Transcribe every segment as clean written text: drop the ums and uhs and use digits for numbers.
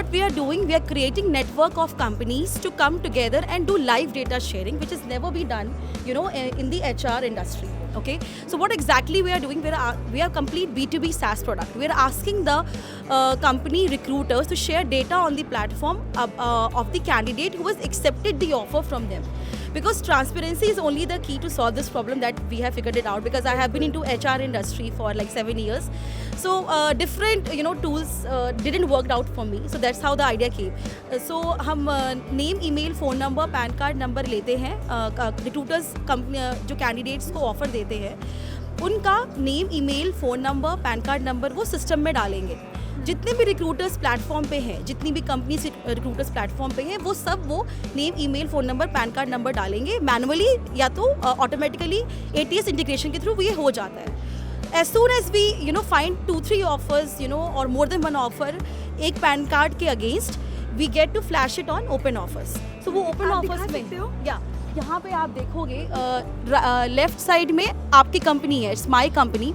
what we are doing, we are creating network of companies to come together and do live data sharing, which has never been done, in the HR industry. Okay, so what exactly we are doing? We are complete B2B SaaS product. We are asking the company recruiters to share data on the platform of the candidate who has accepted the offer from them. Because transparency is only the key to solve this problem that we have figured it out, because I have been into HR industry for like 7 years. So different tools didn't work out for me. So that's how the idea came. So हम name, email, phone number, PAN card number लेते हैं recruiters company जो candidates को offer देते हैं, उनका name, email, phone number, PAN card number वो system में डालेंगे. जितने भी रिक्रूटर्स प्लेटफॉर्म पे हैं, जितनी भी कंपनीज रिक्रूटर्स प्लेटफॉर्म पे हैं, वो सब वो name, email, phone number, PAN card number डालेंगे मैनुअली या तो ऑटोमेटिकली ATS इंटीग्रेशन के थ्रू ये हो जाता है. As soon as we find 2-3 offers और मोर देन 1 ऑफर एक पैन कार्ड के against, we get to flash it on open offers. So वो ओपन ऑफर्स में यहाँ पे आप देखोगे लेफ्ट साइड में आपकी कंपनी है, it's my company.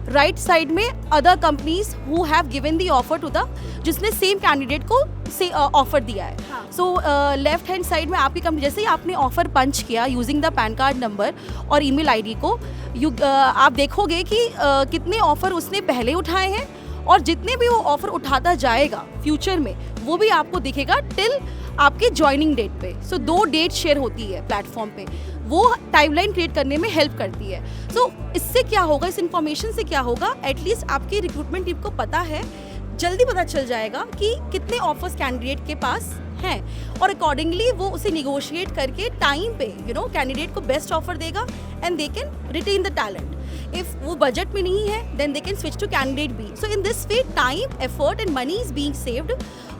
Right side में other companies who have given the offer to the जिसने सेम कैंडिडेट को से ऑफर दिया है. सो लेफ्ट हैंड साइड में आपकी कंपनी, जैसे ही आपने ऑफर पंच किया using the pan card number और ईमेल आईडी को, आप देखोगे कि कितने ऑफर उसने पहले उठाए हैं और जितने भी वो ऑफर उठाता जाएगा फ्यूचर में वो भी आपको दिखेगा टिल आपके ज्वाइनिंग डेट पे. सो 2 डेट शेयर होती है प्लेटफॉर्म पे, वो टाइमलाइन क्रिएट करने में हेल्प करती है. सो इससे क्या होगा, इस इन्फॉर्मेशन से क्या होगा, एटलीस्ट आपकी रिक्रूटमेंट टीम को पता है, जल्दी पता चल जाएगा कि कितने ऑफर्स कैंडिडेट के पास हैं और अकॉर्डिंगली वो उसे निगोशिएट करके टाइम पे कैंडिडेट को बेस्ट ऑफर देगा and they can retain the talent. If वो बजट में नहीं है then they can switch to candidate B. So in this way time, effort and money is being saved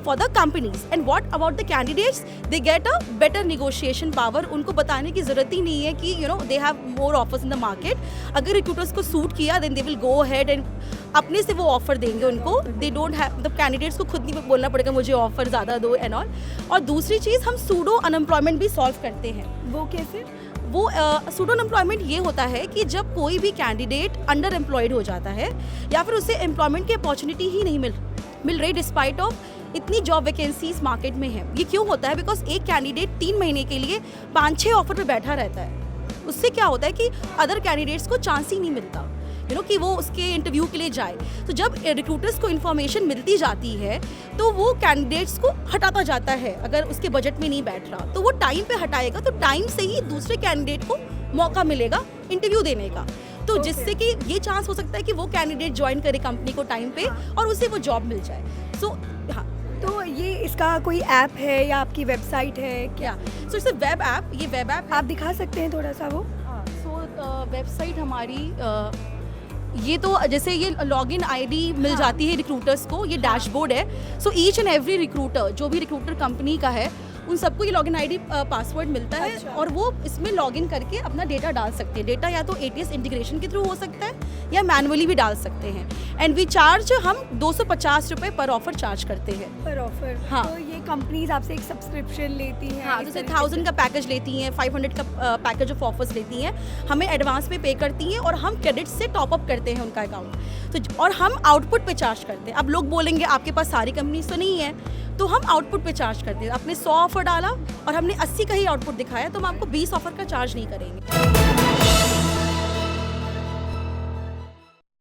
for the companies. And what about the candidates? They get a better negotiation power. उनको बताने की ज़रूरत ही नहीं है कि they have more offers in the market. अगर recruiters को suit किया then they will go ahead and अपने से वो ऑफर देंगे उनको. They don't have the candidates को खुद नहीं बोलना पड़ेगा मुझे ऑफर ज़्यादा दो and all. और दूसरी चीज़, हम सूडो अनएम्प्लॉयमेंट भी सॉल्व करते हैं. वो कैसे? वो सूडो अनएम्प्लॉयमेंट ये होता है कि जब कोई भी कैंडिडेट अंडर एम्प्लॉयड हो जाता है या फिर उसे एम्प्लॉयमेंट की अपॉर्चुनिटी ही नहीं मिल रही डिस्पाइट ऑफ इतनी जॉब वैकेंसीज मार्केट में है. ये क्यों होता है? बिकॉज एक कैंडिडेट 3 महीने के लिए 5-6 ऑफर पे बैठा रहता है. उससे क्या होता है कि अदर कैंडिडेट्स को चांस ही नहीं मिलता कि वो उसके इंटरव्यू के लिए जाए. तो जब रिक्रूटर्स को इन्फॉर्मेशन मिलती जाती है तो वो कैंडिडेट्स को हटाता जाता है. अगर उसके बजट में नहीं बैठ रहा तो वो टाइम पे हटाएगा, तो टाइम से ही दूसरे कैंडिडेट को मौका मिलेगा इंटरव्यू देने का. तो जिससे कि ये चांस हो सकता है कि वो कैंडिडेट ज्वाइन करे कंपनी को टाइम पे और उसे वो जॉब मिल जाए. सो तो ये इसका कोई ऐप है या आपकी वेबसाइट है क्या? So it's a web app. ये वेब ऐप आप दिखा सकते हैं थोड़ा सा वो? सो वेबसाइट हमारी ये तो जैसे ये लॉगिन आईडी मिल जाती है रिक्रूटर्स को, ये डैशबोर्ड है. So each and every recruiter जो भी रिक्रूटर कंपनी का है उन सबको ये लॉगिन आईडी पासवर्ड मिलता है. अच्छा. और वो इसमें लॉगिन करके अपना डेटा डाल सकते हैं. डेटा या तो ATS इंटीग्रेशन के थ्रू हो सकता है या मैनुअली भी डाल सकते हैं. एंड वी चार्ज, हम 250 रुपये पर ऑफर चार्ज करते हैं. पर ऑफर? हाँ. तो ये कंपनीज आपसे एक सब्सक्रिप्शन लेती हैं? हाँ, जैसे 1000 का पैकेज लेती हैं, 500 का पैकेज ऑफ ऑफर्स लेती हैं, हमें एडवांस में पे करती हैं और हम क्रेडिट से टॉपअप करते हैं उनका अकाउंट. तो और हम आउटपुट पे चार्ज करते हैं. अब लोग बोलेंगे आपके पास सारी कंपनीज तो नहीं है, तो हम आउटपुट पे चार्ज करते हैं. आपने 100 ऑफर डाला और हमने 80 का ही आउटपुट दिखाया तो हम आपको 20 ऑफर का चार्ज नहीं करेंगे.